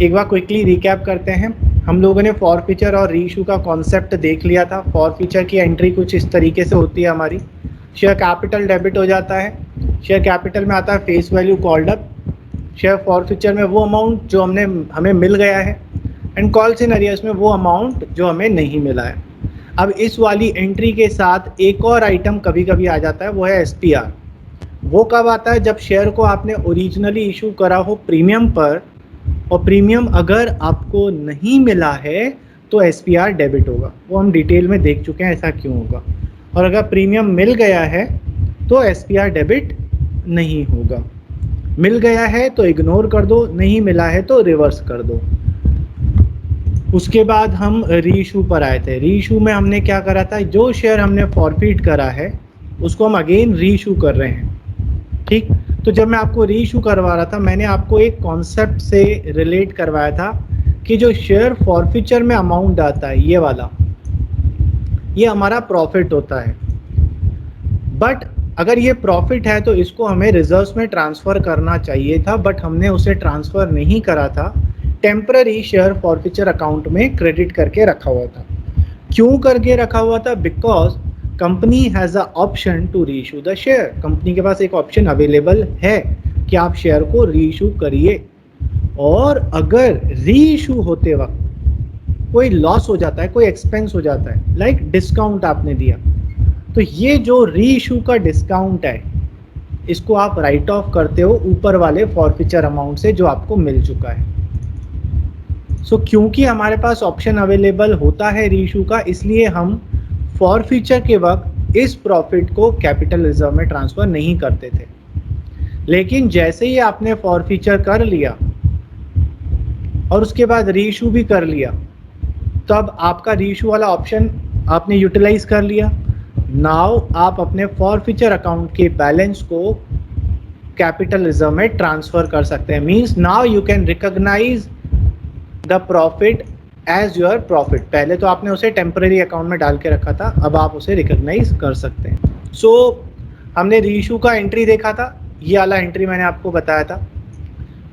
एक बार quickly recap करते हैं। हम लोगों ने फॉरफीचर और रीइशू का कॉन्सेप्ट देख लिया था। फॉरफीचर की एंट्री कुछ इस तरीके से होती है हमारी, शेयर कैपिटल डेबिट हो जाता है, शेयर कैपिटल में आता है face value called up, share forfeiture में वो अमाउंट जो हमें मिल गया है, एंड कॉल्स इन अरियर्स में वो अमाउंट जो हमें नहीं मिला है। अब इस वाली एंट्री के साथ एक और आइटम कभी कभी आ जाता है, वो है SPR। वो कब आता है? जब शेयर को आपने ओरिजिनली इशू करा हो प्रीमियम पर, और प्रीमियम अगर आपको नहीं मिला है तो SPR डेबिट होगा। वो हम डिटेल में देख चुके हैं ऐसा क्यों होगा। और अगर प्रीमियम मिल गया है तो SPR डेबिट नहीं होगा। मिल गया है तो इग्नोर कर दो, नहीं मिला है तो रिवर्स कर दो। उसके बाद हम रीइशू पर आए थे। रीइशू में हमने क्या करा था? जो शेयर हमने फॉरफिट करा है उसको हम अगेन रीइशू कर रहे हैं, ठीक। तो जब मैं आपको रीइशू करवा रहा था, मैंने आपको एक कॉन्सेप्ट से रिलेट करवाया था कि जो शेयर फॉरफिचर में अमाउंट आता है, ये वाला, ये हमारा प्रॉफिट होता है। बट अगर ये प्रॉफिट है तो इसको हमें रिजर्व्स में ट्रांसफ़र करना चाहिए था, बट हमने उसे ट्रांसफ़र नहीं करा था। टेम्पररी शेयर फॉरफिचर अकाउंट में क्रेडिट करके रखा हुआ था। क्यों करके रखा हुआ था? Because company has a option to reissue the share. Company के पास एक ऑप्शन अवेलेबल है कि आप शेयर को रीइशू करिए, और अगर रीइशू होते वक्त कोई लॉस हो जाता है, कोई एक्सपेंस हो जाता है, लाइक डिस्काउंट आपने दिया, तो ये जो रीइशू का डिस्काउंट है इसको आप राइट ऑफ करते हो ऊपर वाले फॉरफिचर अमाउंट से जो आपको मिल चुका है। सो क्योंकि हमारे पास ऑप्शन अवेलेबल होता है रीइशू का, इसलिए हम फॉरफिचर के वक्त इस प्रॉफिट को कैपिटल रिजर्व में ट्रांसफ़र नहीं करते थे। लेकिन जैसे ही आपने फॉरफिचर कर लिया और उसके बाद रीइशू भी कर लिया, तब आपका रीइशू वाला ऑप्शन आपने यूटिलाइज कर लिया। नाउ आप अपने फॉरफिचर अकाउंट के बैलेंस को कैपिटल रिजर्व में ट्रांसफ़र कर सकते हैं। Means now you can recognise the profit as your profit. पहले तो आपने उसे टेम्पररी अकाउंट में डाल के रखा था, अब आप उसे रिकॉग्नाइज कर सकते हैं। सो हमने रीइशू का एंट्री देखा था। ये वाला एंट्री मैंने आपको बताया था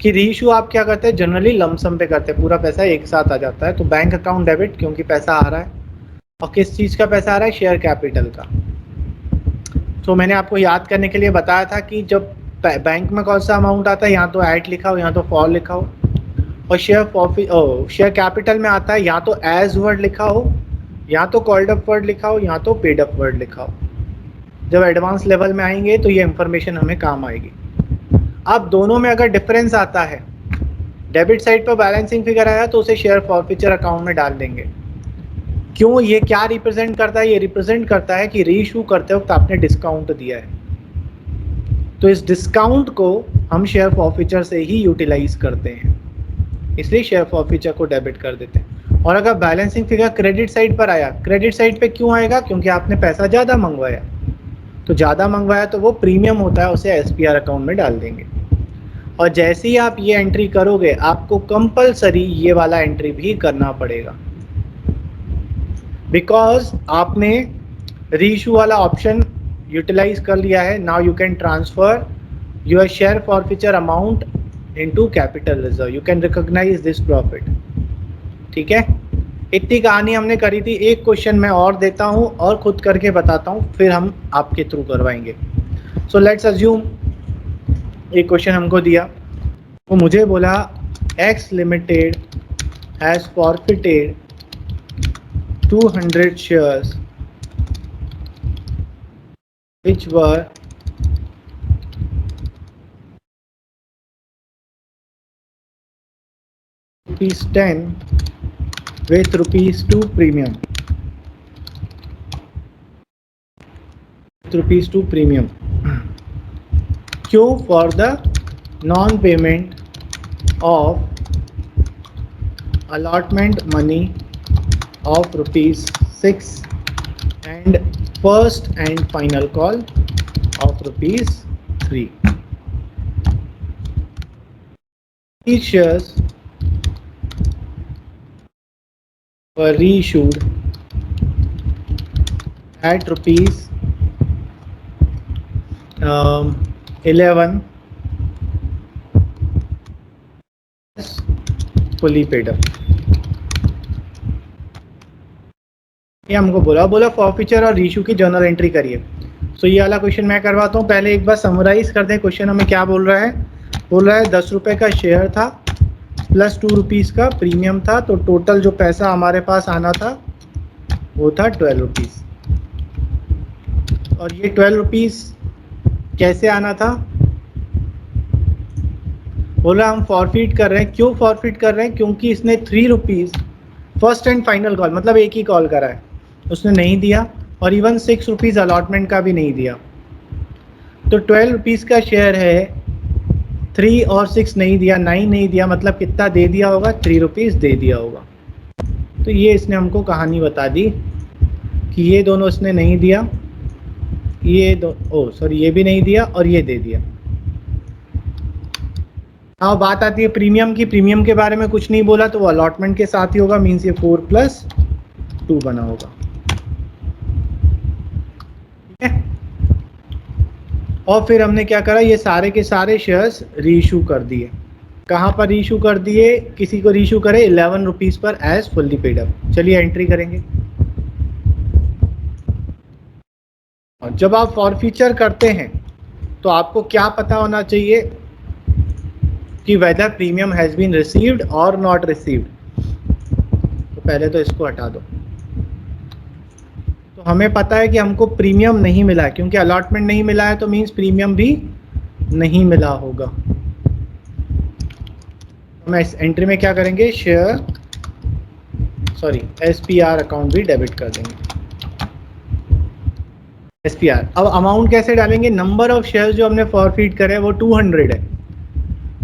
कि रीइशू आप क्या करते हैं, जनरली लमसम पे करते हैं, पूरा पैसा एक साथ आ जाता है। तो बैंक अकाउंट डेबिट, क्योंकि पैसा आ रहा है, और किस चीज़ का पैसा आ रहा है? शेयर कैपिटल का। तो मैंने आपको याद करने के लिए बताया था कि जब बैंक में कौन सा अमाउंट आता है, यहाँ तो ऐट लिखा हो, यहाँ तो फॉर लिखा हो, और शेयर कैपिटल में आता है, यहाँ तो एज वर्ड लिखा हो, यहाँ तो कॉल्ड अप वर्ड लिखा हो, यहाँ तो पेड अप वर्ड लिखा हो। जब एडवांस लेवल में आएंगे तो ये इंफॉर्मेशन हमें काम आएगी। अब दोनों में अगर डिफरेंस आता है, डेबिट साइड पर बैलेंसिंग फिगर आया तो उसे शेयर फॉरफिचर अकाउंट में डाल देंगे। क्यों? ये क्या रिप्रेजेंट करता है? ये रिप्रेजेंट करता है कि रीइशू करते वक्त आपने डिस्काउंट दिया है, तो इस डिस्काउंट को हम शेयर फॉरफिचर से ही यूटिलाइज करते हैं, इसलिए शेयर फॉरफिचर को डेबिट कर देते हैं। और अगर बैलेंसिंग फिगर क्रेडिट साइड पर आया, क्रेडिट साइड पे क्यों आएगा? क्योंकि आपने पैसा ज़्यादा मंगवाया, तो ज़्यादा मंगवाया तो वो प्रीमियम होता है, उसे SPR अकाउंट में डाल देंगे। और जैसे ही आप ये एंट्री करोगे, आपको कंपलसरी ये वाला एंट्री भी करना पड़ेगा, बिकॉज आपने रीइशू वाला ऑप्शन यूटिलाइज कर लिया है। Now you can transfer your share forfeiture amount into capital reserve, you can recognise this profit. ठीक है, इतनी कहानी हमने करी थी। एक क्वेश्चन मैं और देता हूँ और खुद करके बताता हूँ, फिर हम आपके थ्रू करवाएंगे। सो लेट्स अज्यूम एक क्वेश्चन हमको दिया, वो मुझे बोला x limited has forfeited 200 shares which were ₹10 with ₹2 premium. ₹2 premium. Q for the non-payment of allotment money of ₹6 and first and final call of ₹3. These shares were reissued at ₹11 fully paid up. ये हमको बोला forfeiture और reissue की journal entry करिए। सो ये वाला question मैं करवाता हूँ। पहले एक बार समराइज करते हैं क्वेश्चन हमें क्या बोल रहा है। बोल रहा है 10 रुपये का शेयर था प्लस 2 रुपीज़ का प्रीमियम था, तो टोटल जो पैसा हमारे पास आना था वो था 12 रुपीज़। और ये 12 रुपीज़ कैसे आना था? बोला हम फॉरफिट कर रहे हैं। क्यों फॉरफिट कर रहे हैं? क्योंकि इसने 3 rupees first and final call, मतलब एक ही कॉल करा है, उसने नहीं दिया, और इवन 6 रुपीज़ अलॉटमेंट का भी नहीं दिया। तो 12 रुपीज़ का शेयर है, 3 और 6 नहीं दिया, 9 नहीं दिया, मतलब कितना दे दिया होगा? 3 रुपीज़ दे दिया होगा। तो ये इसने हमको कहानी बता दी कि ये दोनों इसने नहीं दिया, ये ये भी नहीं दिया और ये दे दिया। हाँ, बात आती है प्रीमियम की। प्रीमियम के बारे में कुछ नहीं बोला, तो वो अलॉटमेंट के साथ ही होगा, मीन्स ये 4 + 2 बना होगा। ठीक है, और फिर हमने क्या करा, ये सारे के सारे शेयर्स रीइशू कर दिए। कहाँ पर रीइशू कर दिए? किसी को रीइशू करे 11 रुपीज़ पर एज फुल्ली पेड अप। चलिए एंट्री करेंगे। और जब आप फॉरफीचर करते हैं तो आपको क्या पता होना चाहिए कि whether premium has been received और नॉट रिसीव्ड। तो पहले तो इसको हटा दो। तो हमें पता है कि हमको प्रीमियम नहीं मिला है, क्योंकि अलॉटमेंट नहीं मिला है, तो मीन्स प्रीमियम भी नहीं मिला होगा। हम इस एंट्री में क्या करेंगे, SPR अकाउंट भी डेबिट कर देंगे। SPR। अब अमाउंट कैसे डालेंगे? नंबर ऑफ शेयर्स जो हमने फॉरफीट करे वो 200 है,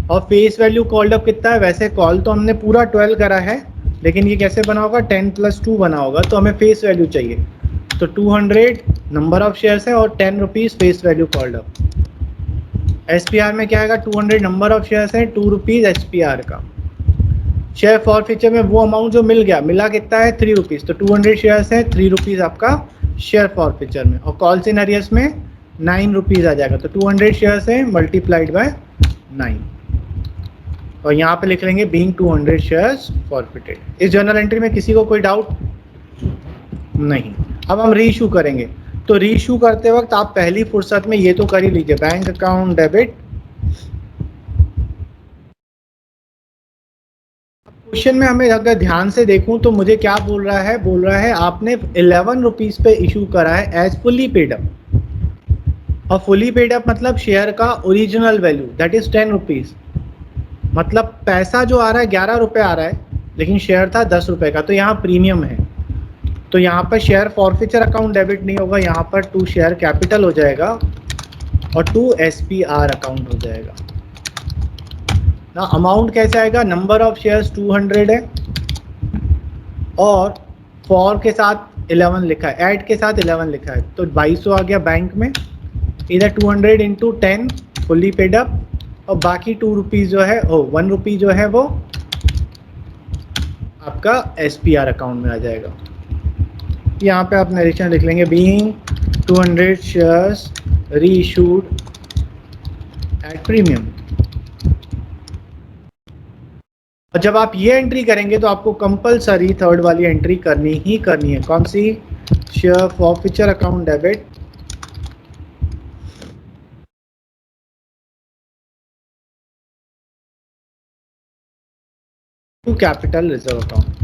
और फेस वैल्यू कॉल्ड अप कितना है? वैसे कॉल तो हमने पूरा 12 करा है, लेकिन ये कैसे बना होगा? 10 + 2 बना होगा, तो हमें फेस वैल्यू चाहिए। तो 200 नंबर ऑफ शेयर्स है और 10 rupees face value called up. SPR में क्या आएगा? 200 नंबर ऑफ शेयर्स है, 2 रुपीज़ SPR का। शेयर फॉरफीचर में वो अमाउंट जो मिल गया, मिला कितना है? 3 रुपीज़। तो 200 शेयर्स है, 3 रुपीज़ आपका शेयर फॉरफीचर में, और कॉल्स इन अरियर्स में 9 रुपीज़ आ जाएगा। तो 200 शेयर्स है मल्टीप्लाइड बाय 9, और यहाँ पे लिख लेंगे बीइंग 200 शेयर्स फॉरफिटेड। इस जर्नल एंट्री में किसी को कोई डाउट नहीं। अब हम रीइशू करेंगे। तो रीइशू करते वक्त आप पहली फुर्सत में ये तो कर ही लीजिए, बैंक अकाउंट डेबिट। क्वेश्चन में हमें अगर ध्यान से देखूं तो मुझे क्या बोल रहा है? बोल रहा है आपने 11 रुपीज़ पे इशू करा है एज फुल्ली पेड अप, और फुल्ली पेड अप मतलब शेयर का original value that is 10 rupees, मतलब पैसा जो आ रहा है 11 रुपये आ रहा है, लेकिन शेयर था 10 रुपये का, तो यहाँ प्रीमियम है। तो यहाँ पर शेयर फॉरफीचर अकाउंट डेबिट नहीं होगा, यहाँ पर टू शेयर कैपिटल हो जाएगा और 2 SPR अकाउंट हो जाएगा ना। अमाउंट कैसे आएगा? नंबर ऑफ शेयर्स 200 है, और फॉर के साथ 11 लिखा है, ऐड के साथ 11 लिखा है, तो 2200 आ गया बैंक में। इधर 200 × 10 फुल्ली पेड अप, और बाकी 2 रुपीज़ जो है 1 रुपी जो है वो आपका SPR अकाउंट में आ जाएगा। यहाँ पे आप नरेशन लिख लेंगे, being 200 shares reissued at premium. और जब आप ये एंट्री करेंगे तो आपको कंपलसरी थर्ड वाली एंट्री करनी ही करनी है। कौन सी? Share forfeiture account debit to capital reserve account.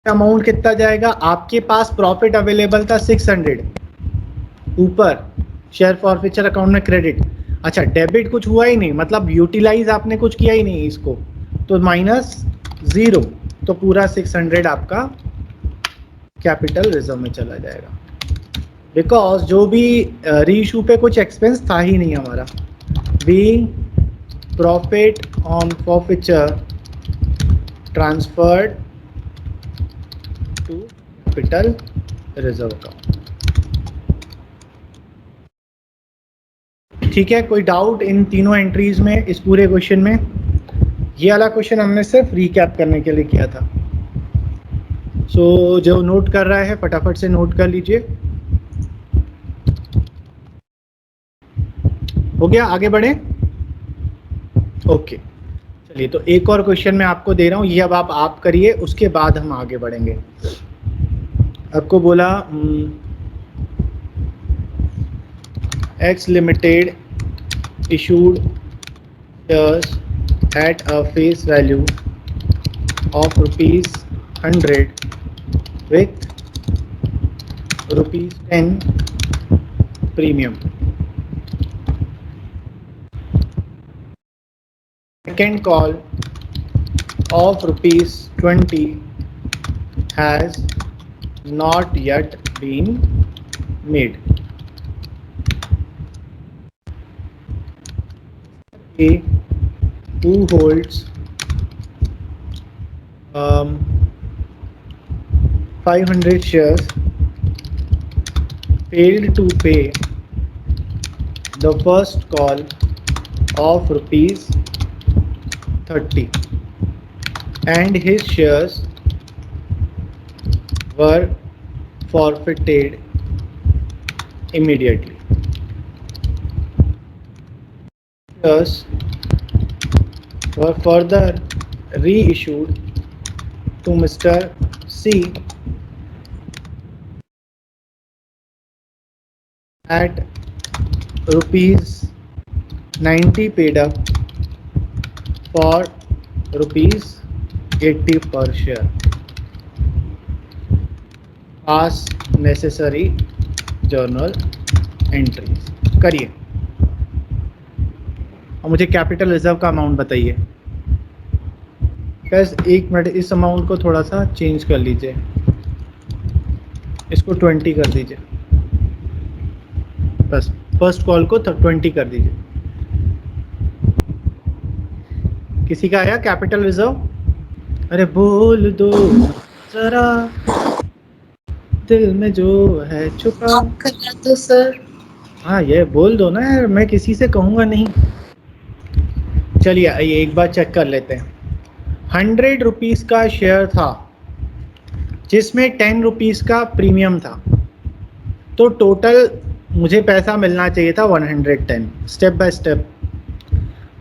Amount कितना जाएगा? आपके पास प्रॉफिट अवेलेबल था 600, ऊपर शेयर फॉरफीचर अकाउंट में क्रेडिट। अच्छा, डेबिट कुछ हुआ ही नहीं, मतलब यूटिलाइज आपने कुछ किया ही नहीं इसको, तो -0, तो पूरा 600 आपका कैपिटल रिजर्व में चला जाएगा, बिकॉज जो भी रीइशू पे कुछ एक्सपेंस था ही नहीं हमारा। Being profit on forfeiture transferred to capital reserve account. ठीक है, कोई डाउट इन तीनों एंट्रीज में, इस पूरे क्वेश्चन में? ये वाला क्वेश्चन हमने सिर्फ रिकैप करने के लिए किया था। सो जो नोट कर रहा है फटाफट से नोट कर लीजिए। हो गया? आगे बढ़े? ओके। चलिए, तो एक और क्वेश्चन मैं आपको दे रहा हूँ, ये अब आप करिए, उसके बाद हम आगे बढ़ेंगे। आपको बोला x limited issued shares at a face value of ₹100 with ₹10 premium. Second call of ₹20 has not yet been made. A, who holds 500 shares, failed to pay the first call of ₹30 and his shares were forfeited immediately. Shares were further reissued to Mr. C at ₹90 paid up for ₹80 per share. Pass necessary journal entries. करिए। और मुझे capital reserve का amount बताइए। बस एक minute, इस amount को थोड़ा सा चेंज कर लीजिए, इसको 20 कर दीजिए, बस फर्स्ट कॉल को 20 कर दीजिए। किसी का आया कैपिटल रिजर्व? अरे बोल दो जरा, दिल में जो है छुपा। आप कर दो सर। हाँ, ये बोल दो ना यार, मैं किसी से कहूँगा नहीं। चलिए आइए एक बार चेक कर लेते हैं। ₹100 का शेयर था जिसमें ₹10 का प्रीमियम था, तो टोटल मुझे पैसा मिलना चाहिए था 110। स्टेप बाय स्टेप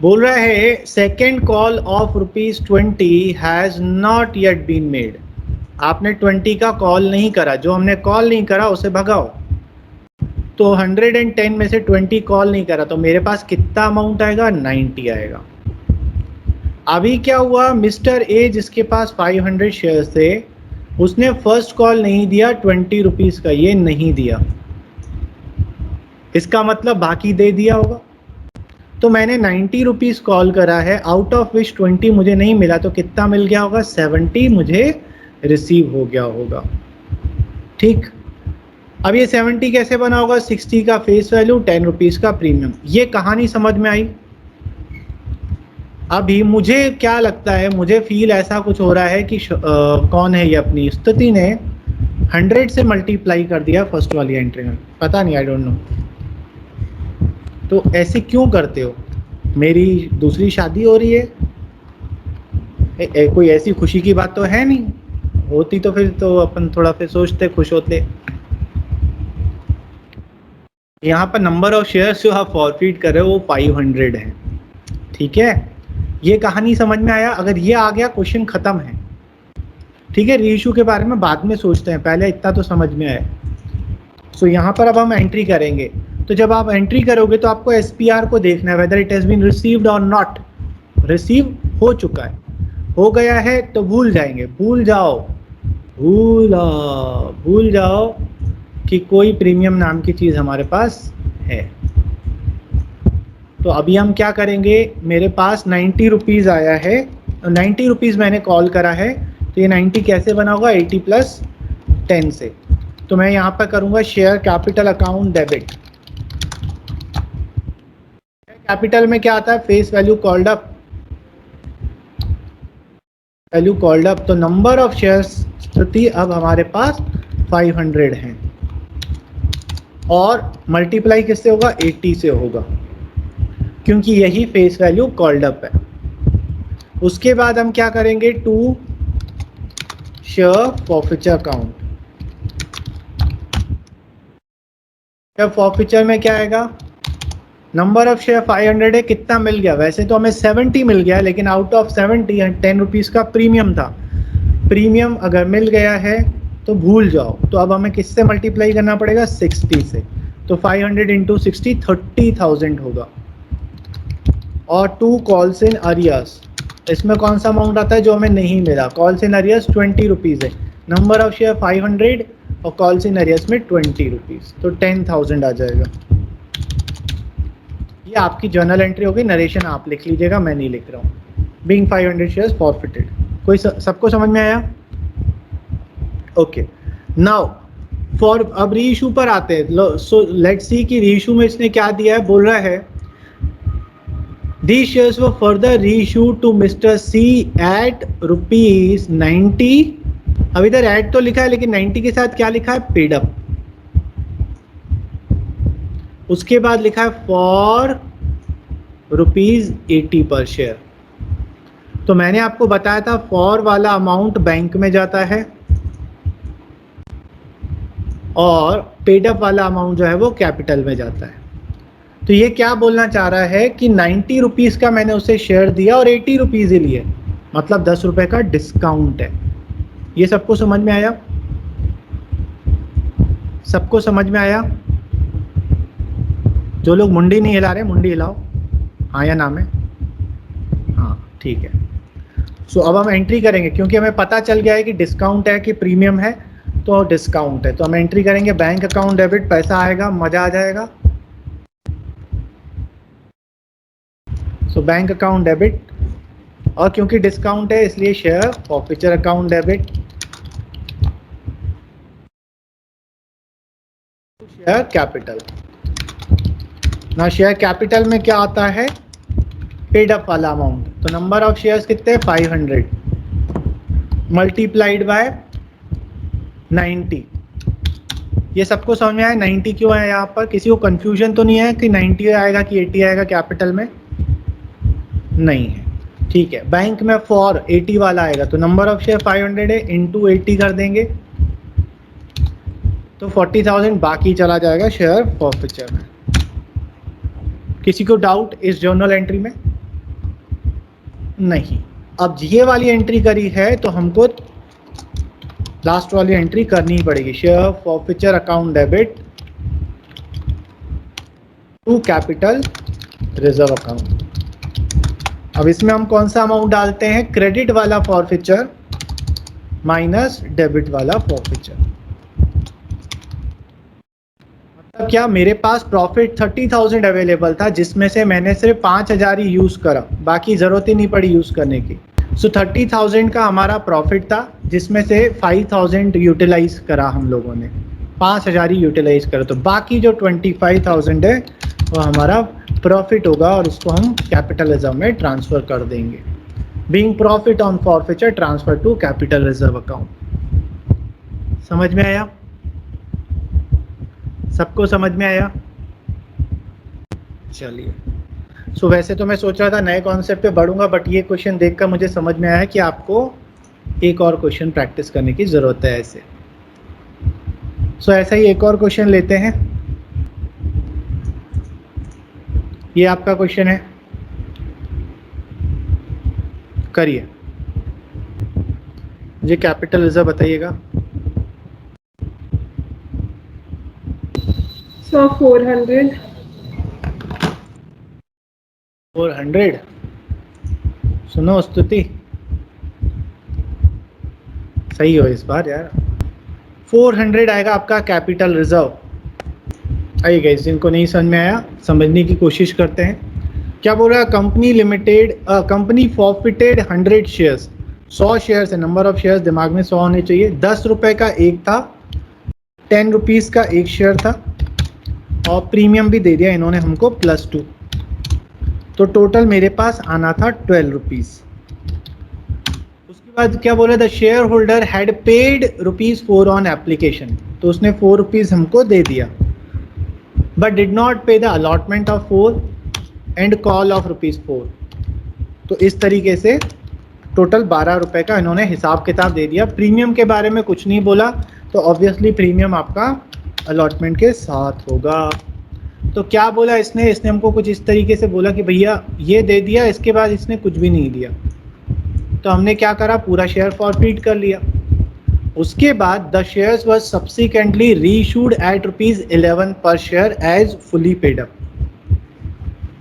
बोल रहा है second call of ₹20 has not yet been made. आपने 20 का कॉल नहीं करा, जो हमने कॉल नहीं करा उसे भगाओ। तो 110 में से 20 कॉल नहीं करा, तो मेरे पास कितना अमाउंट आएगा? 90 आएगा। अभी क्या हुआ, मिस्टर ए जिसके पास 500 शेयर्स थे, उसने फर्स्ट कॉल नहीं दिया ₹20 का, ये नहीं दिया, इसका मतलब बाकी दे दिया होगा। तो मैंने ₹90 कॉल करा है, आउट ऑफ विच 20 मुझे नहीं मिला, तो कितना मिल गया होगा? 70 मुझे रिसीव हो गया होगा। ठीक, अब ये 70 कैसे बना होगा? 60 का फेस वैल्यू, ₹10 का प्रीमियम। ये कहानी समझ में आई? अभी मुझे क्या लगता है, मुझे फील ऐसा कुछ हो रहा है कि कौन है ये, अपनी स्तुति ने 100 से मल्टीप्लाई कर दिया फर्स्ट वाली एंट्री में, पता नहीं, आई डोंट नो। तो ऐसे क्यों करते हो? मेरी दूसरी शादी हो रही है, कोई ऐसी खुशी की बात तो है नहीं, होती तो फिर तो अपन थोड़ा फिर सोचते, खुश होते। यहाँ पर नंबर ऑफ शेयर्स जो आप फॉरफीट कर रहे हो वो 500 है। ठीक है, ये कहानी समझ में आया? अगर ये आ गया क्वेश्चन खत्म है। ठीक है, रीइश्यू के बारे में बाद में सोचते हैं, पहले इतना तो समझ में आया। सो यहाँ पर अब हम एंट्री करेंगे। तो जब आप एंट्री करोगे तो आपको SPR को देखना है, whether it has been received और नॉट। रिसीव हो चुका है, हो गया है तो भूल जाएंगे, भूल जाओ, भूल जाओ कि कोई प्रीमियम नाम की चीज़ हमारे पास है। तो अभी हम क्या करेंगे, मेरे पास ₹90 आया है, ₹90 मैंने कॉल करा है, तो ये 90 कैसे बना होगा? 80 + 10 से। तो मैं यहाँ पर करूँगा share capital account debit. Capital में क्या आता है? Face value called up, value called up. तो नंबर ऑफ शेयर्स प्रति अब हमारे पास 500 हैं, और मल्टीप्लाई किससे होगा? 80 से होगा, क्योंकि यही फेस वैल्यू कॉल्ड अप है। उसके बाद हम क्या करेंगे? To share forfeiture account. Share forfeiture में क्या आएगा? नंबर ऑफ शेयर 500 है, कितना मिल गया? वैसे तो हमें 70 मिल गया, लेकिन आउट ऑफ 70 10 रुपीज़ का प्रीमियम था। प्रीमियम अगर मिल गया है तो भूल जाओ। तो अब हमें किससे मल्टीप्लाई करना पड़ेगा? 60 से। तो 500 इंटू 60 30,000 होगा। और 2 कॉल्स इन अरियर्स, इसमें कौन सा अमाउंट आता है जो हमें नहीं मिला? कॉल्स इन अरियर्स 20 रुपीज़ है। नंबर ऑफ शेयर 500 और कॉल्स इन अरियर्स में 20 रुपीज़, तो 10,000 आ जाएगा। ये आपकी जर्नल एंट्री होगी, नरेशन आप लिख लीजिएगा, मैं नहीं लिख रहा हूँ। Being 500 shares forfeited. कोई सबको समझ में आया? ओके, नाउ फॉर अब रीइशू पर आते हैं। सो लेट्स सी कि रीइशू में इसने क्या दिया है। बोल रहा है these shares were further reissued to Mr. C at ₹90। अब इधर एट तो लिखा है, लेकिन 90 के साथ क्या लिखा है? Paid up. उसके बाद लिखा है फॉर ₹80 पर शेयर। तो मैंने आपको बताया था फॉर वाला अमाउंट बैंक में जाता है और पेड अप वाला अमाउंट जो है वो कैपिटल में जाता है। तो ये क्या बोलना चाह रहा है कि 90 रुपीज़ का मैंने उसे शेयर दिया और 80 रुपीज़ ही लिए, मतलब 10 रुपये का डिस्काउंट है। ये सबको समझ में आया? सबको समझ में आया? जो लोग मुंडी नहीं हिला रहे, मुंडी हिलाओ, हाँ या ना में? हाँ, ठीक है। सो अब हम एंट्री करेंगे, क्योंकि हमें पता चल गया है कि डिस्काउंट है कि प्रीमियम है। तो डिस्काउंट है, तो हम एंट्री करेंगे बैंक अकाउंट डेबिट, पैसा आएगा, मज़ा आ जाएगा। सो बैंक अकाउंट डेबिट, और क्योंकि डिस्काउंट है इसलिए share forfeiture account debit, share capital. ना शेयर कैपिटल में क्या आता है? पेड अप वाला अमाउंट। तो नंबर ऑफ शेयर्स कितने? 500 मल्टीप्लाइड बाय 90। ये सबको समझ में आया? 90 क्यों है यहाँ पर? किसी को कंफ्यूजन तो नहीं है कि 90 आएगा कि 80 आएगा कैपिटल में? नहीं है, ठीक है। बैंक में फॉर 80 वाला आएगा, तो नंबर ऑफ शेयर 500 है, इंटू 80 कर देंगे तो 40,000 बाकी चला जाएगा शेयर फॉरफीचर में। किसी को डाउट इस जर्नल एंट्री में? नहीं। अब ये वाली एंट्री करी है तो हमको लास्ट वाली एंट्री करनी ही पड़ेगी, share forfeiture account debit to capital reserve account. अब इसमें हम कौन सा अमाउंट डालते हैं? क्रेडिट वाला फॉरफीचर माइनस डेबिट वाला फॉरफीचर। मतलब क्या? मेरे पास प्रॉफिट 30,000 अवेलेबल था, जिसमें से मैंने सिर्फ 5,000 ही यूज़ करा, बाकी ज़रूरत ही नहीं पड़ी यूज़ करने की। सो 30,000 का हमारा प्रॉफिट था, जिसमें से 5,000 यूटिलाइज करा हम लोगों ने, 5,000 ही यूटिलाइज करा। तो बाकी जो 25,000 है वो हमारा प्रॉफिट होगा और उसको हम कैपिटल रिजर्व में ट्रांसफ़र कर देंगे। Being profit on forfeiture transfer to capital reserve account. समझ में आया? सबको समझ में आया? चलिए। सो वैसे तो मैं सोच रहा था नए कॉन्सेप्ट पे बढ़ूंगा, बट ये क्वेश्चन देखकर मुझे समझ में आया कि आपको एक और क्वेश्चन प्रैक्टिस करने की ज़रूरत है ऐसे। सो ऐसा ही एक और क्वेश्चन लेते हैं। ये आपका क्वेश्चन है, करिए। मुझे कैपिटल रिजर्व बताइएगा। So 400 सुनो स्तुति, सही हो इस बार यार। 400 आएगा आपका कैपिटल रिजर्व। आइए गाइस, जिनको नहीं समझ में आया समझने की कोशिश करते हैं। क्या बोल रहा है? Company limited, company forfeited 100 shares, 100 shares है। नंबर ऑफ शेयर्स दिमाग में 100 होने चाहिए। 10 रुपये का एक था, 10 रुपीज़ का एक शेयर था, और प्रीमियम भी दे दिया इन्होंने हमको +2। तो टोटल मेरे पास आना था 12 रुपीज़। उसके बाद क्या बोला? The share holder had paid ₹4 on application. तो उसने 4 रुपीज़ हमको दे दिया, बट डिड नॉट पे the allotment of 4 and call of ₹4। तो इस तरीके से टोटल 12 रुपये का इन्होंने हिसाब किताब दे दिया। प्रीमियम के बारे में कुछ नहीं बोला, तो ऑब्वियसली प्रीमियम आपका अलॉटमेंट के साथ होगा। तो क्या बोला इसने हमको कुछ इस तरीके से बोला कि भैया ये दे दिया, इसके बाद इसने कुछ भी नहीं दिया। तो हमने क्या करा, पूरा शेयर फॉरफीट कर लिया। उसके बाद the shares was subsequently reissued at ₹11 per share as fully paid up.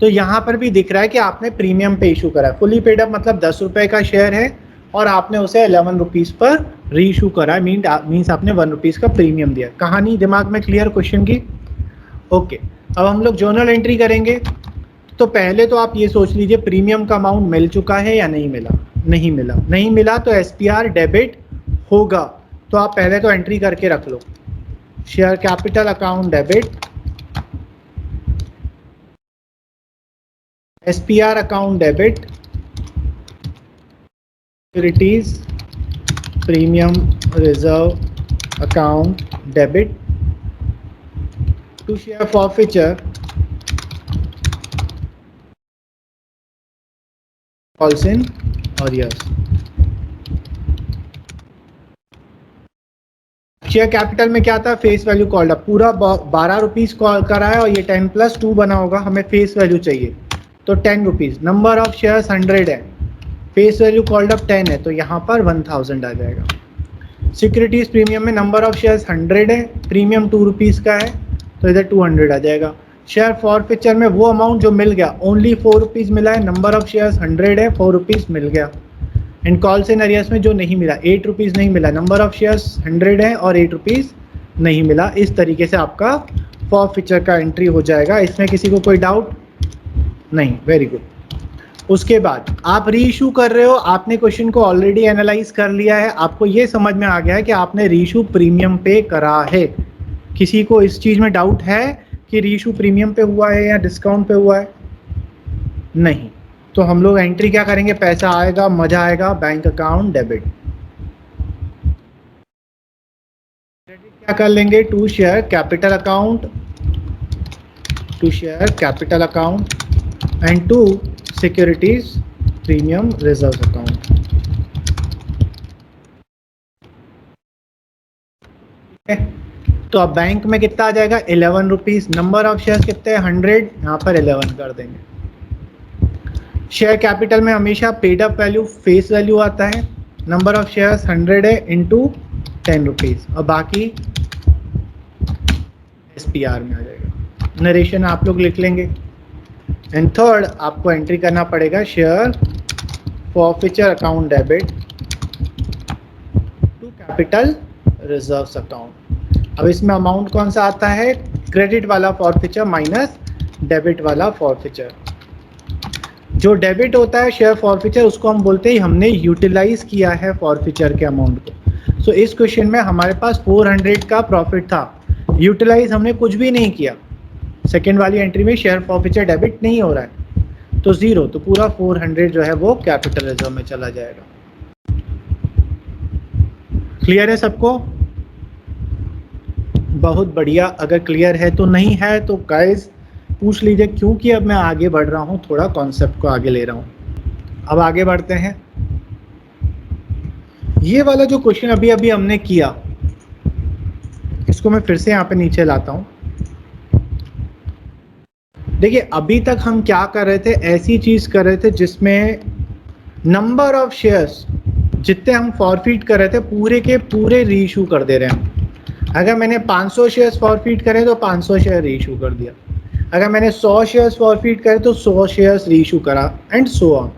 तो यहाँ पर भी दिख रहा है कि आपने प्रीमियम पे इशू करा है। फुली पेड अप मतलब ₹10 का शेयर है और आपने उसे ₹11 पर री इशू करा है, मीन्स आपने ₹1 का प्रीमियम दिया। कहानी दिमाग में क्लियर क्वेश्चन की? ओके, अब हम लोग जर्नल एंट्री करेंगे। तो पहले तो आप ये सोच लीजिए प्रीमियम का अमाउंट मिल चुका है या नहीं मिला। नहीं मिला तो SPR डेबिट होगा। तो आप पहले तो एंट्री करके रख लो, share capital account debit, SPR account debit, securities premium reserve account debit, to share forfeiture calls in arrears. Share capital में क्या था, फेस वैल्यू कॉल्ड अप, पूरा ₹12 कॉल करा है और ये 10 + 2 बना होगा, हमें फेस वैल्यू चाहिए तो ₹10। नंबर ऑफ शेयर्स 100 है, फेस वैल्यू कॉल्ड अप 10 है तो यहाँ पर 1000 आ जाएगा। सिक्योरिटीज प्रीमियम में नंबर ऑफ शेयर्स 100 है, प्रीमियम ₹2 का है तो इधर 200 आ जाएगा। शेयर फॉरफीचर में वो अमाउंट जो मिल गया, ओनली ₹4 मिला है, नंबर ऑफ शेयर्स 100 है, ₹4 मिल गया। एंड कॉल्स इन अरियर्स में जो नहीं मिला, ₹8 नहीं मिला, नंबर ऑफ शेयर्स 100 है और ₹8 नहीं मिला। इस तरीके से आपका फॉरफीचर का एंट्री हो जाएगा। इसमें किसी को कोई डाउट नहीं? Very good. उसके बाद आप री इशू कर रहे हो, आपने क्वेश्चन को ऑलरेडी एनालाइज कर लिया है, आपको ये समझ में आ गया है कि आपने री इशू प्रीमियम पे करा है। किसी को इस चीज़ में डाउट है कि री इशू प्रीमियम पे हुआ है या डिस्काउंट पे हुआ है? नहीं। तो हम लोग एंट्री क्या करेंगे, पैसा आएगा, मजा आएगा, बैंक अकाउंट डेबिट। क्रेडिट क्या कर लेंगे, to share capital account, to share capital account and to securities premium reserve account. तो अब बैंक में कितना आ जाएगा, ₹11। नंबर ऑफ शेयर्स कितने हैं, 100, यहाँ पर 11 कर देंगे। शेयर कैपिटल में हमेशा paid up value face value आता है, नंबर ऑफ शेयर्स 100 है इंटू ₹10 और बाकी SPR में आ जाएगा। नरेशन आप लोग लिख लेंगे। एंड थर्ड आपको एंट्री करना पड़ेगा share forfeiture account debit to capital reserves account. अब इसमें अमाउंट कौन सा आता है, क्रेडिट वाला फॉरफीचर माइनस डेबिट वाला फॉरफीचर। जो डेबिट होता है शेयर फॉरफीचर, उसको हम बोलते हैं हमने यूटिलाइज किया है फॉरफीचर के अमाउंट को। सो इस क्वेश्चन में हमारे पास 400 का प्रॉफिट था, यूटिलाइज हमने कुछ भी नहीं किया। सेकेंड वाली एंट्री में शेयर फॉरफीचर डेबिट नहीं हो रहा है तो 0, तो पूरा 400 जो है वो कैपिटल रिजर्व में चला जाएगा। क्लियर है सबको? बहुत बढ़िया। अगर क्लियर है तो, नहीं है तो गाइस पूछ लीजिए, क्योंकि अब मैं आगे बढ़ रहा हूँ, थोड़ा कॉन्सेप्ट को आगे ले रहा हूँ। अब आगे बढ़ते हैं। ये वाला जो क्वेश्चन अभी अभी हमने किया, इसको मैं फिर से यहाँ पे नीचे लाता हूँ। देखिए अभी तक हम क्या कर रहे थे, ऐसी चीज कर रहे थे जिसमें नंबर ऑफ शेयर्स जितने हम फॉरफीट कर रहे थे पूरे के पूरे री इशू कर दे रहे हैं। अगर मैंने 500 शेयर्स फॉरफीट करे तो 500 शेयर री इशू कर दिया, अगर मैंने 100 शेयर्स फॉरफीट करे तो 100 शेयर्स री इशू करा, एंड सो ऑन।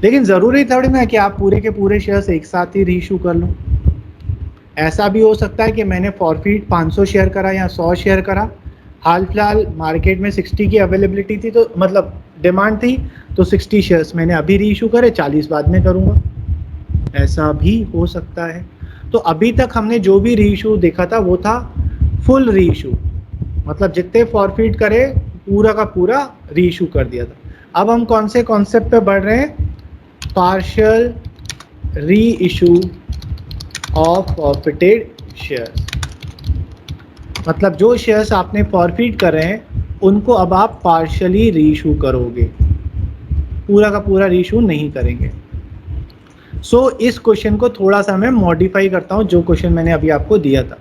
लेकिन ज़रूरी थोड़ी ना है कि आप पूरे के पूरे शेयर्स एक साथ ही री इशू कर लो। ऐसा भी हो सकता है कि मैंने फॉरफीट 500 शेयर करा या 100 शेयर करा, हाल फिलहाल मार्केट में 60 की अवेलेबिलिटी थी, तो मतलब डिमांड थी, तो 60 शेयर्स मैंने अभी री इशू करे, 40 बाद में करूँगा, ऐसा भी हो सकता है। तो अभी तक हमने जो भी री इशू देखा था वो था फुल री इशू, मतलब जितने फॉरफीट करे पूरा का पूरा री इशू कर दिया था। अब हम कौन से कॉन्सेप्ट पे बढ़ रहे हैं, पार्शियल री इशू ऑफ फॉरफिटेड शेयर्स। मतलब जो शेयर्स आपने फॉरफीट कर रहे हैं उनको अब आप पार्शियली री इशू करोगे, पूरा का पूरा री इशू नहीं करेंगे। सो इस क्वेश्चन को थोड़ा सा मैं मॉडिफाई करता हूँ, जो क्वेश्चन मैंने अभी आपको दिया था।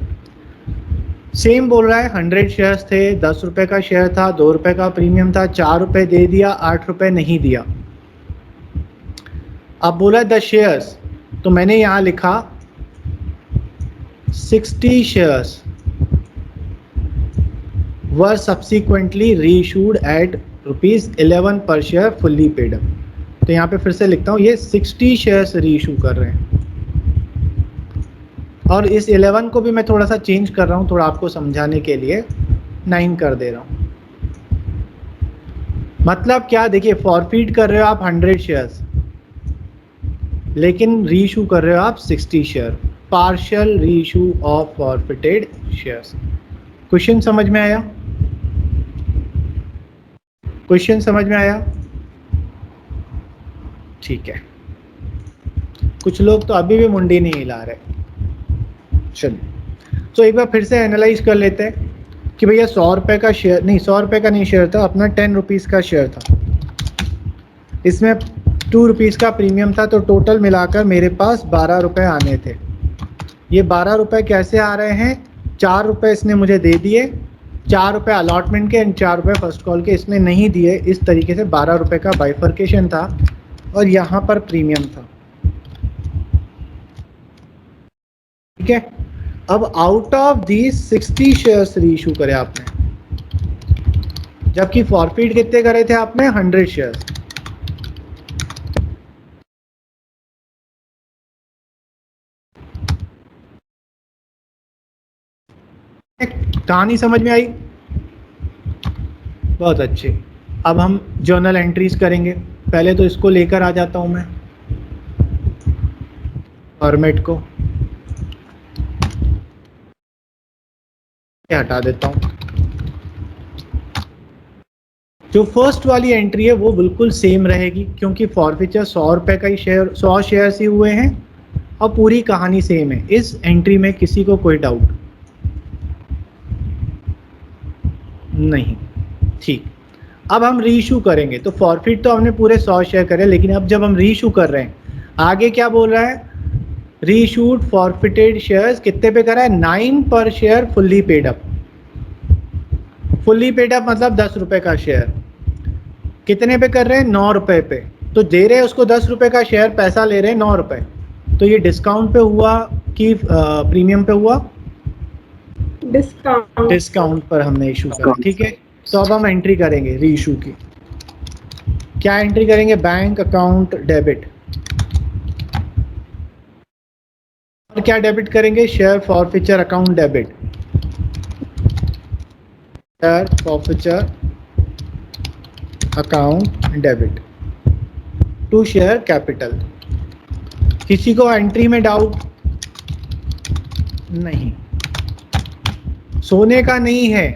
सेम बोल रहा है 100 शेयर्स थे, 10 रुपए का शेयर था, 2 रुपए का प्रीमियम था, 4 रुपए दे दिया, 8 रुपए नहीं दिया। अब बोला द शेयर्स, तो मैंने यहां लिखा 60 shares were subsequently reissued at ₹11 per share fully paid up. तो यहाँ पे फिर से लिखता हूँ, ये 60 शेयर्स रीइश्यू कर रहे हैं, और इस 11 को भी मैं थोड़ा सा चेंज कर रहा हूँ, थोड़ा आपको समझाने के लिए 9 कर दे रहा हूँ। मतलब क्या, देखिए फॉरफीट कर रहे हो आप 100 शेयर्स, लेकिन रीइश्यू कर रहे हो आप 60 share, partial reissue of forfeited shares. Question समझ में आया? क्वेश्चन समझ में आया? ठीक है, कुछ लोग तो अभी भी मुंडी नहीं हिला रहे। चलिए, तो एक बार फिर से एनालाइज कर लेते हैं कि भैया 100 रुपये का शेयर, नहीं 100 रुपये का नहीं शेयर था, अपना 10 रुपीज़ का शेयर था, इसमें 2 रुपीज़ का प्रीमियम था, तो टोटल मिलाकर मेरे पास 12 रुपये आने थे। ये 12 रुपये कैसे आ रहे हैं? 4 रुपये इसने मुझे दे दिए, 4 रुपये अलॉटमेंट के एंड 4 रुपये फर्स्ट कॉल के इसने नहीं दिए। इस तरीके से 12 रुपये का बाइफर्केशन था, और यहाँ पर प्रीमियम था। ठीक है, अब out of the 60 shares reissue करे आपने, जबकि फॉरफीट कितने करे थे आपने? 100 शेयर्स। कहानी समझ में आई? बहुत अच्छे। अब हम जर्नल एंट्रीज करेंगे। पहले तो इसको लेकर आ जाता हूं मैं, फॉर्मेट को हटा देता हूं। जो फर्स्ट वाली एंट्री है वो बिल्कुल सेम रहेगी, क्योंकि फॉरफीचर 100 रुपये का ही शेयर, 100 शेयर्स ही हुए हैं, और पूरी कहानी सेम है। इस एंट्री में किसी को कोई डाउट नहीं? ठीक, अब हम रीइश्यू करेंगे। तो फॉरफिट तो हमने पूरे 100 शेयर करे, लेकिन अब जब हम रीइश्यू कर रहे हैं, आगे क्या बोल रहा है? रीइश्यूड फॉरफिटेड शेयर्स कितने पे करा है? 9 पर share fully paid up. Fully paid up मतलब 10 रुपए का शेयर। कितने पे कर रहे हैं? 9 रुपए पे। तो दे रहे हैं उसको 10 रुपए का शेयर, पैसा ले रहे हैं 9 रुपए। तो ये डिस्काउंट पे हुआ कि प्रीमियम पे हुआ? डिस्काउंट पर हमने इशू करा। ठीक है, तो अब हम एंट्री करेंगे रीइश्यू की। क्या एंट्री करेंगे? Bank account debit. और क्या डेबिट करेंगे? Share forfeiture account debit. Share forfeiture account debit to share capital. किसी को एंट्री में डाउट नहीं? सोने का नहीं है,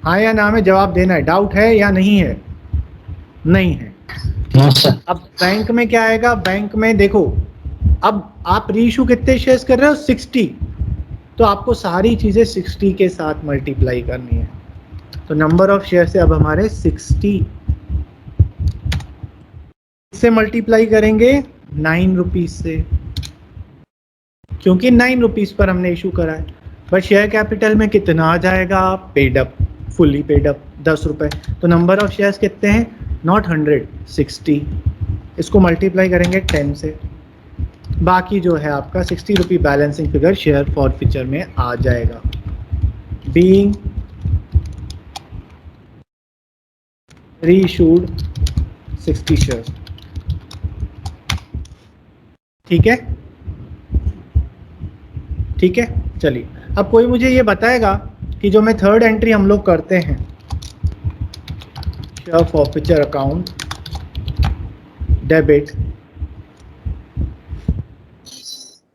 हाँ या ना में जवाब देना है। डाउट है या नहीं है? नहीं है। अब बैंक में क्या आएगा? बैंक में देखो, अब आप रीइश्यू कितने शेयर्स कर रहे हो? 60। तो आपको सारी चीजें 60 के साथ मल्टीप्लाई करनी है। तो नंबर ऑफ शेयर से अब हमारे 60 से मल्टीप्लाई करेंगे 9 रुपीज से, क्योंकि 9 रुपीज पर हमने इशू करा है। पर शेयर कैपिटल में कितना आ जाएगा? Paid up, fully paid up 10 रुपए। तो नंबर ऑफ शेयर्स कितने हैं? नॉट 100, 60। इसको मल्टीप्लाई करेंगे 10 से, बाकी जो है आपका 60 रुपी बैलेंसिंग फिगर शेयर फॉरफीचर में आ जाएगा। Being reissued 60 shares. ठीक है, ठीक है। चलिए, अब कोई मुझे ये बताएगा कि जो मैं थर्ड एंट्री हम लोग करते हैं, share forfeiture account debit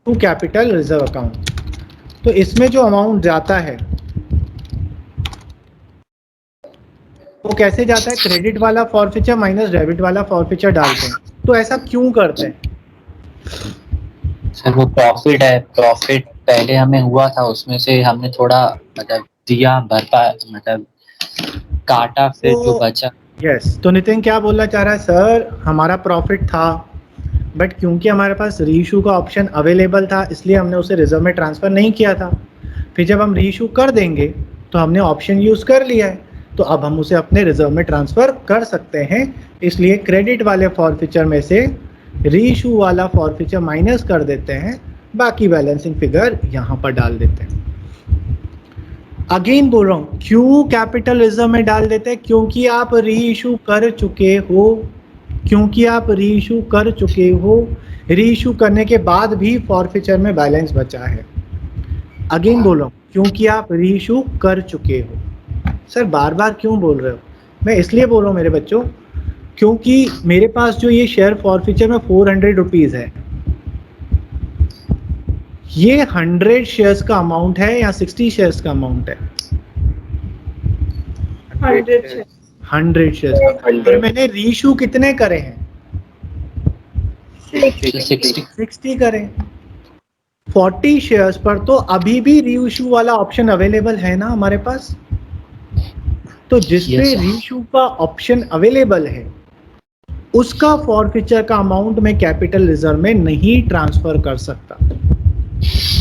to capital reserve account, तो इसमें जो अमाउंट जाता है वो कैसे जाता है? क्रेडिट वाला फॉरफीचर माइनस डेबिट वाला फॉरफीचर डालते हैं। तो ऐसा क्यों करते हैं? सर वो प्रॉफिट है, प्रॉफिट पहले हमें हुआ था, उसमें से हमने थोड़ा मतलब दिया, भरपा मतलब काटा, फिर जो बचा। यस, तो नितिन क्या बोलना चाह रहा है? सर हमारा प्रॉफिट था, बट क्योंकि हमारे पास रीइश्यू का ऑप्शन अवेलेबल था, इसलिए हमने उसे रिजर्व में ट्रांसफ़र नहीं किया था। फिर जब हम रीइशू कर देंगे तो हमने ऑप्शन यूज़ कर लिया है, तो अब हम उसे अपने रिजर्व में ट्रांसफ़र कर सकते हैं। इसलिए क्रेडिट वाले फॉरफीचर में से रीइशू वाला फॉरफीचर माइनस कर देते हैं, बाकी बैलेंसिंग फिगर यहाँ पर डाल देते हैं। अगेन बोल रहा हूँ, क्यों कैपिटल रिजर्व में डाल देते हैं? क्योंकि आप रीइशू कर चुके हो, क्योंकि आप रीइशू कर चुके हो। रीइशू करने के बाद भी फॉरफीचर में बैलेंस बचा है। अगेन बोल रहा हूँ, क्योंकि आप रीइशू कर चुके हो। सर बार बार क्यों बोल रहे हो? मैं इसलिए बोल रहा हूँ मेरे बच्चों, क्योंकि मेरे पास जो ये शेयर फॉरफीचर में 400 रुपीज़ है, ये 100 शेयर्स का अमाउंट है या 60 शेयर्स का अमाउंट है? 100 शेयर्स का। और मैंने रीइशू कितने करे हैं? 60 करें। 40 शेयर्स पर तो अभी भी रीइशू वाला ऑप्शन अवेलेबल है ना हमारे पास। तो जिसपे रीइशू का ऑप्शन अवेलेबल है उसका फॉरफीचर का अमाउंट मैं कैपिटल रिजर्व में नहीं ट्रांसफर कर सकता।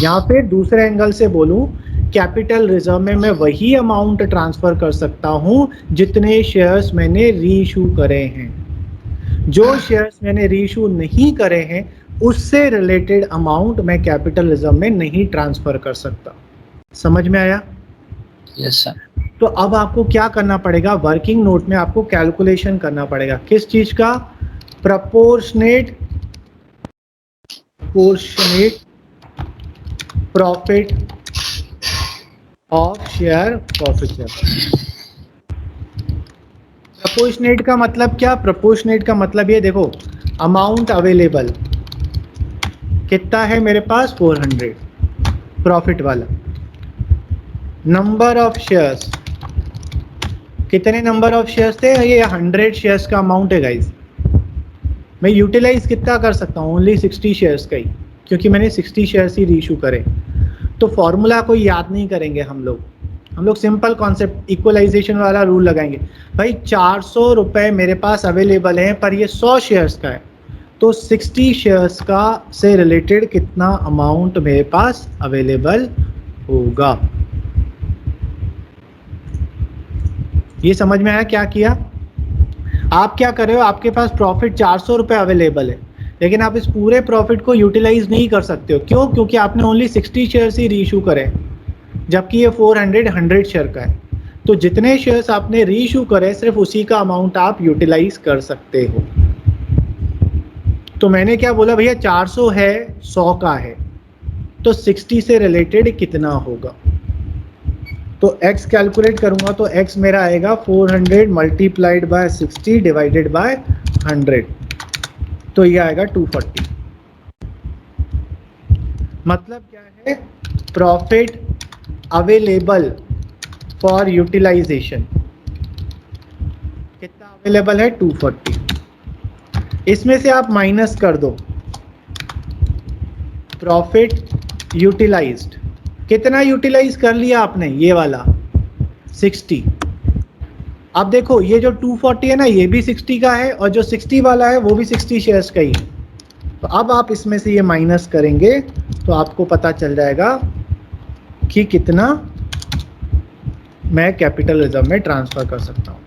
या फिर दूसरे एंगल से बोलूं, कैपिटल रिजर्व में मैं वही अमाउंट ट्रांसफर कर सकता हूं जितने शेयर्स मैंने रीइशू करे हैं। जो शेयर्स मैंने रीइशू नहीं करे हैं उससे रिलेटेड अमाउंट मैं कैपिटल रिजर्व में नहीं ट्रांसफर कर सकता। समझ में आया? Yes sir. तो अब आपको क्या करना पड़ेगा? वर्किंग नोट में आपको कैलकुलेशन करना पड़ेगा। किस चीज का? Proportionate profit of share forfeiture. Proportionate का मतलब क्या? प्रोपोर्शनेट का मतलब ये देखो, अमाउंट अवेलेबल कितना है मेरे पास? 400 प्रॉफिट वाला। नंबर ऑफ शेयर्स, कितने नंबर ऑफ शेयर्स थे? ये 100 शेयर्स का अमाउंट है गाइस। मैं यूटिलाइज कितना कर सकता हूँ? ओनली 60 शेयर्स का ही, क्योंकि मैंने 60 शेयर्स ही रीइशू करे। तो फॉर्मूला कोई याद नहीं करेंगे हम लोग सिंपल कॉन्सेप्ट इक्वलाइजेशन वाला रूल लगाएंगे। भाई 400 रुपये मेरे पास अवेलेबल हैं, पर ये 100 शेयर्स का है, तो 60 शेयर्स का से रिलेटेड कितना अमाउंट मेरे पास अवेलेबल होगा? ये समझ में आया क्या किया? आप क्या कर रहे हो? आपके पास प्रॉफिट 400 रुपये अवेलेबल है, लेकिन आप इस पूरे प्रॉफिट को यूटिलाइज नहीं कर सकते हो। क्यों? क्योंकि आपने ओनली 60 शेयर्स ही रीइशू करे, जबकि ये 100 शेयर का है। तो जितने शेयर्स आपने रीइशू करे सिर्फ उसी का अमाउंट आप यूटिलाइज कर सकते हो। तो मैंने क्या बोला भैया, 400 है, 100 का है, तो 60 से रिलेटेड कितना होगा? तो x कैलकुलेट करूंगा तो x मेरा आएगा 400 मल्टीप्लाइड बाय 60 डिवाइडेड बाय 100, तो ये आएगा 240। मतलब क्या है? प्रॉफिट अवेलेबल फॉर यूटिलाइजेशन कितना अवेलेबल है? 240। इसमें से आप माइनस कर दो प्रॉफिट यूटिलाइज्ड। कितना यूटिलाइज कर लिया आपने? ये वाला 60। अब देखो ये जो 240 है ना, ये भी 60 का है, और जो 60 वाला है वो भी 60 शेयर्स का ही है। तो अब आप इसमें से ये माइनस करेंगे तो आपको पता चल जाएगा कि कितना मैं कैपिटल रिजर्व में ट्रांसफ़र कर सकता हूँ।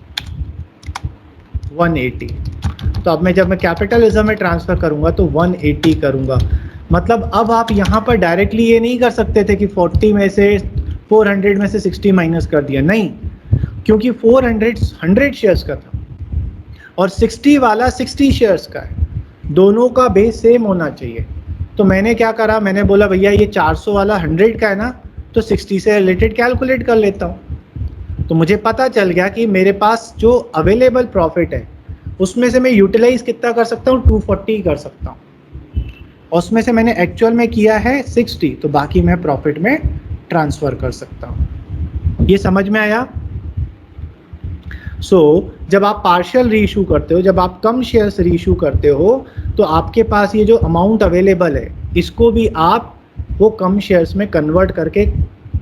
180। तो अब जब मैं कैपिटल रिजर्व में ट्रांसफ़र करूँगा तो 180 करूँगा। मतलब अब आप यहाँ पर डायरेक्टली ये नहीं कर सकते थे कि 40 में से 400 में से 60 माइनस कर दिया, नहीं, क्योंकि 400 100 शेयर्स का था और 60 वाला 60 शेयर्स का है, दोनों का बेस सेम होना चाहिए। तो मैंने क्या करा, मैंने बोला भैया ये 400 वाला 100 का है ना, तो 60 से रिलेटेड कैलकुलेट कर लेता हूँ। तो मुझे पता चल गया कि मेरे पास जो अवेलेबल प्रॉफिट है उसमें से मैं यूटिलाइज कितना कर सकता हूँ? 240 कर सकता हूँ, और उसमें से मैंने एक्चुअल में किया है 60, तो बाकी मैं प्रॉफिट में ट्रांसफ़र कर सकता हूँ। ये समझ में आया? जब आप पार्शियल रीइशू करते हो, जब आप कम शेयर्स रीइशू करते हो, तो आपके पास ये जो अमाउंट अवेलेबल है इसको भी आप वो कम शेयर्स में कन्वर्ट करके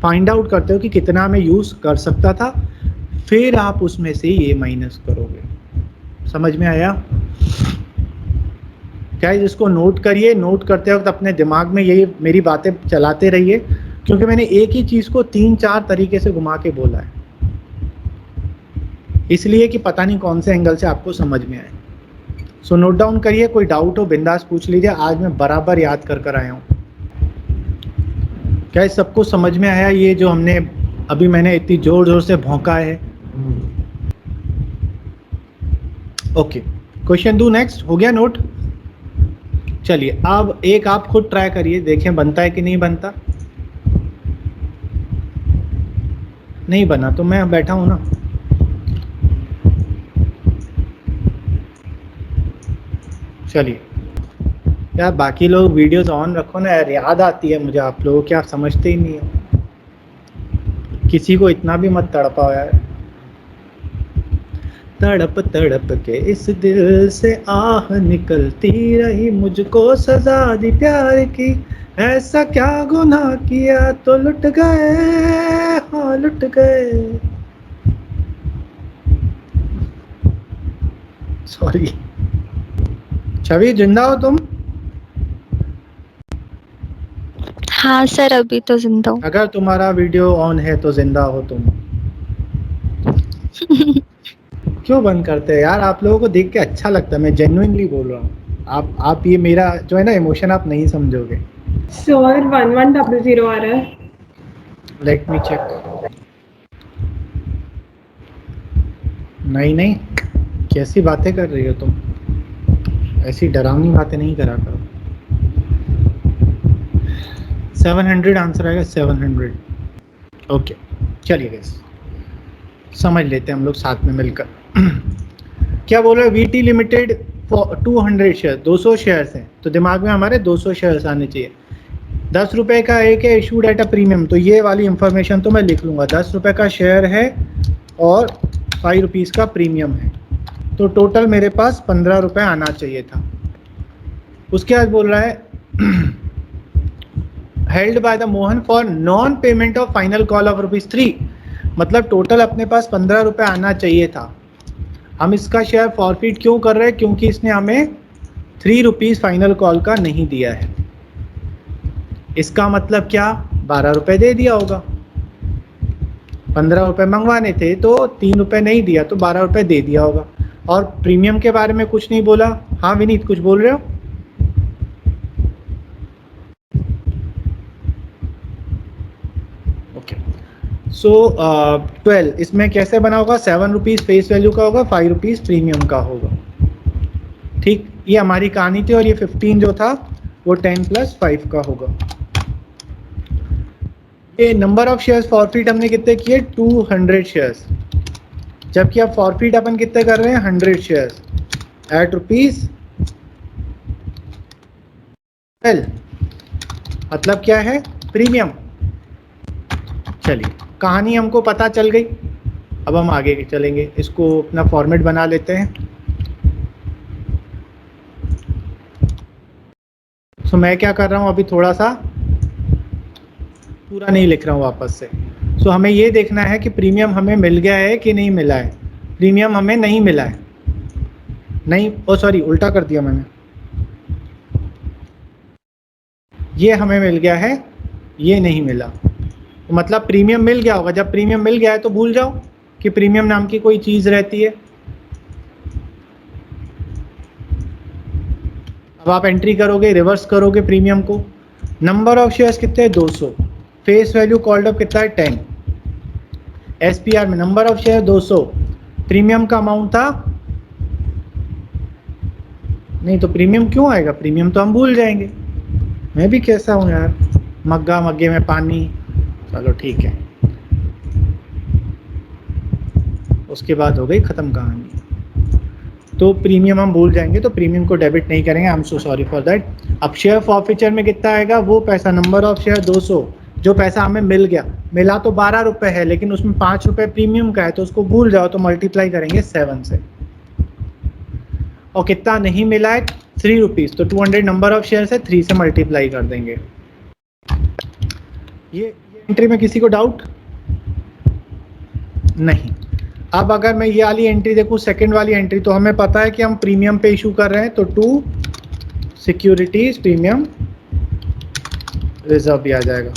फाइंड आउट करते हो कि कितना मैं यूज़ कर सकता था, फिर आप उसमें से ये माइनस करोगे। समझ में आया? गाइस इसको नोट करिए, नोट करते वक्त अपने दिमाग में यही मेरी बातें चलाते रहिए। क्योंकि मैंने एक ही चीज को 3-4 तरीके से घुमा के बोला है, इसलिए कि पता नहीं कौन से एंगल से आपको समझ में आए। सो नोट डाउन करिए, कोई डाउट हो बिंदास पूछ लीजिए, आज मैं बराबर याद कर आया हूँ। क्या इस सबको समझ में आया ये जो हमने अभी मैंने इतनी जोर जोर से भौंका है? ओके, क्वेश्चन दो नेक्स्ट, हो गया नोट? चलिए अब एक आप खुद ट्राई करिए, देखें बनता है कि नहीं बनता। नहीं बना तो मैं बैठा हूं ना। चलिए यार, बाकी लोग वीडियोस ऑन रखो ना यार, याद आती है मुझे आप लोगों की, आप समझते ही नहीं हो। किसी को इतना भी मत तड़पाओ यार। तड़प तड़प के इस दिल से आह निकलती रही, मुझको सजा दी प्यार की, ऐसा क्या गुनाह किया तो लुट गए, हाँ लुट गए। सॉरी। छवि जिंदा हो तुम? हाँ सर, अभी तो जिंदा हूँ। अगर तुम्हारा वीडियो ऑन है तो जिंदा हो तुम। क्यों बंद करते हैं यार? आप लोगों को देख के अच्छा लगता है, मैं जेन्युइनली बोल रहा हूँ। आप ये मेरा जो है ना इमोशन आप नहीं समझोगे। सर 1100 आ रहा है। Let me check. नहीं, कैसी बातें कर रही हो तुम? ऐसी डरावनी बातें नहीं करा करो। 700 आंसर आएगा, 700। ओके चलिए गाइस, समझ लेते हैं हम लोग साथ में मिलकर। क्या बोल रहे हैं? वीटी लिमिटेड 200 शेयर, 200 शेयर्स हैं, तो दिमाग में हमारे 200 शेयर्स आने चाहिए। 10 रुपए का एक है, इशूड एट अ प्रीमियम, तो ये वाली इंफॉर्मेशन तो मैं लिख लूँगा। 10 रुपए का शेयर है और 5 रुपीज़ का प्रीमियम है, तो टोटल मेरे पास 15 रुपये आना चाहिए था। उसके बाद बोल रहा है held by the Mohan for non payment of final call of ₹3, मतलब टोटल अपने पास 15 रुपये आना चाहिए था। हम इसका शेयर फॉरफिट क्यों कर रहे हैं? क्योंकि इसने हमें 3 रुपीज़ फाइनल कॉल का नहीं दिया है। इसका मतलब क्या? 12 रुपये दे दिया होगा। 15 रुपये मंगवाने थे तो 3 रुपये नहीं दिया, तो 12 रुपये दे दिया होगा। और प्रीमियम के बारे में कुछ नहीं बोला। हाँ विनीत, कुछ बोल रहे हो? ओके, सो 12 इसमें कैसे बना होगा? 7 रुपीज़ फेस वैल्यू का होगा, 5 रुपीज़ प्रीमियम का होगा। ठीक, ये हमारी कहानी थी। और ये 15 जो था वो 10 + 5 का होगा। ये नंबर ऑफ शेयर्स फॉरफिट हमने कितने किए? 200 शेयर्स, जबकि अब फॉरफिट अपन कितने कर रहे हैं? 100 शेयर्स एट ₹12, मतलब क्या है? प्रीमियम। चलिए, कहानी हमको पता चल गई। अब हम आगे चलेंगे, इसको अपना फॉर्मेट बना लेते हैं। तो मैं क्या कर रहा हूँ अभी, थोड़ा सा पूरा नहीं लिख रहा हूँ वापस से। सो हमें ये देखना है कि प्रीमियम हमें मिल गया है कि नहीं मिला है। प्रीमियम हमें नहीं मिला है, नहीं, ओ सॉरी उल्टा कर दिया मैंने। ये हमें मिल गया है, ये नहीं मिला, तो मतलब प्रीमियम मिल गया होगा। जब प्रीमियम मिल गया है तो भूल जाओ कि प्रीमियम नाम की कोई चीज़ रहती है। अब आप एंट्री करोगे, रिवर्स करोगे प्रीमियम को। नंबर ऑफ शेयर्स कितने? 200। फेस वैल्यू कॉल्ड अप कितना है? 10। एसपीआर में नंबर ऑफ शेयर 200, प्रीमियम का अमाउंट था नहीं, तो प्रीमियम क्यों आएगा? प्रीमियम तो हम भूल जाएंगे। मैं भी कैसा हूँ यार, मग्गा मग्गे में पानी। चलो ठीक है, उसके बाद हो गई ख़त्म कहानी। तो प्रीमियम हम भूल जाएंगे, तो प्रीमियम को डेबिट नहीं करेंगे। I am so sorry for that. अब शेयर फॉरफिचर में कितना आएगा? वो पैसा, नंबर ऑफ शेयर 200, जो पैसा हमें मिल गया। मिला तो 12 रुपये है, लेकिन उसमें 5 रुपये प्रीमियम का है, तो उसको भूल जाओ, तो मल्टीप्लाई करेंगे 7 से। और कितना नहीं मिला है? 3 रुपीज़, तो 200 नंबर ऑफ शेयर है, 3 से मल्टीप्लाई कर देंगे। ये एंट्री में किसी को डाउट नहीं? अब अगर मैं ये वाली एंट्री देखूँ, सेकंड वाली एंट्री, तो हमें पता है कि हम प्रीमियम पे इशू कर रहे हैं, तो 2 सिक्योरिटीज प्रीमियम रिजर्व भी आ जाएगा।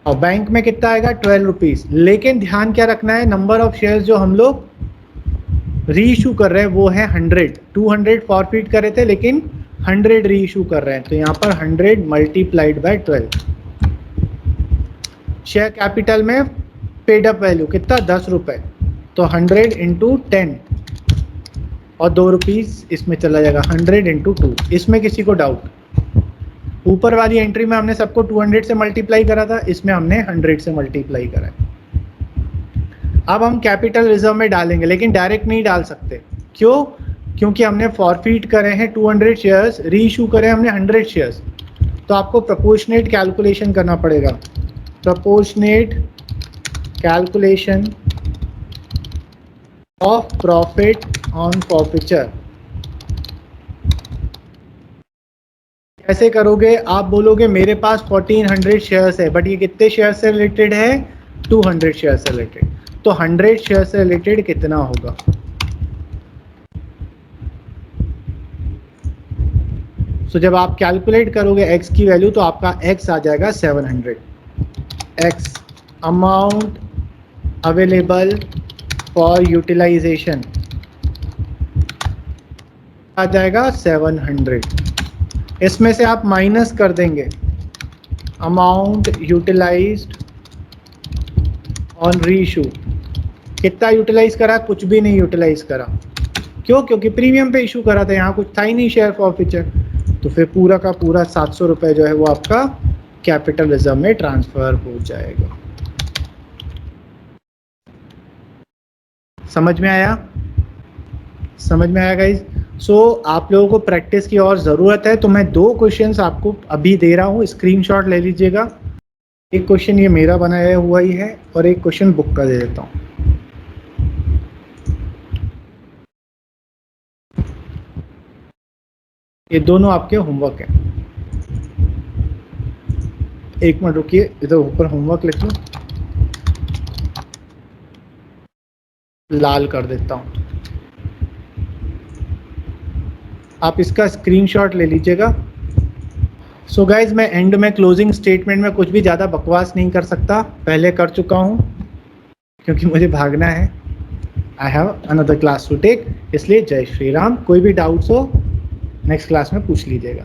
और बैंक में कितना आएगा 12 रुपीज़। लेकिन ध्यान क्या रखना है, नंबर ऑफ शेयर्स जो हम लोग री इशू कर रहे हैं वो है 100। 200 फॉरफिट करे थे लेकिन 100 री इशू कर रहे हैं, तो यहाँ पर 100 मल्टीप्लाइड बाय 12। शेयर कैपिटल में पेड अप वैल्यू कितना 10 रुपये, तो 100 इंटू 10 और 2 रुपीज़ इसमें चला जाएगा, 100 इंटू 2। इसमें किसी को डाउट? ऊपर वाली एंट्री में हमने सबको 200 से मल्टीप्लाई करा था, इसमें हमने 100 से मल्टीप्लाई करा है। अब हम कैपिटल रिजर्व में डालेंगे, लेकिन डायरेक्ट नहीं डाल सकते। क्यों? क्योंकि हमने फॉरफिट करे हैं 200 शेयर्स, री इशू करे हमने 100 शेयर्स, तो आपको प्रोपोर्शनेट कैलकुलेशन करना पड़ेगा। Proportionate calculation of profit on forfeiture कैसे करोगे? आप बोलोगे मेरे पास 1400 शेयर्स है, बट ये कितने शेयर से रिलेटेड है? 200 शेयर से रिलेटेड। तो 100 शेयर से रिलेटेड कितना होगा? तो जब आप कैलकुलेट करोगे x की वैल्यू तो आपका x आ जाएगा 700। x amount available for utilisation आ जाएगा 700। इसमें से आप माइनस कर देंगे amount utilised on reissue. कितना यूटिलाइज करा? कुछ भी नहीं यूटिलाइज करा। क्यों? क्योंकि प्रीमियम पे इशू करा था, यहाँ कुछ था ही नहीं शेयर फॉरफिचर। तो फिर पूरा का पूरा 700 रुपये जो है वो आपका कैपिटल रिजर्व में ट्रांसफर हो जाएगा। समझ में आया? समझ में आया गाइज? सो आप लोगों को प्रैक्टिस की और ज़रूरत है, तो मैं 2 क्वेश्चंस आपको अभी दे रहा हूँ, स्क्रीनशॉट ले लीजिएगा। एक क्वेश्चन ये मेरा बनाया हुआ ही है और एक क्वेश्चन बुक का दे देता हूँ। ये दोनों आपके होमवर्क हैं। एक मिनट रुकिए, इधर ऊपर होमवर्क लिख लो, लाल कर देता हूँ। आप इसका स्क्रीनशॉट ले लीजिएगा। सो गाइज, मैं एंड में क्लोजिंग स्टेटमेंट में कुछ भी ज़्यादा बकवास नहीं कर सकता, पहले कर चुका हूँ क्योंकि मुझे भागना है। I have another class to take, इसलिए जय श्री राम। कोई भी डाउट्स हो नेक्स्ट क्लास में पूछ लीजिएगा।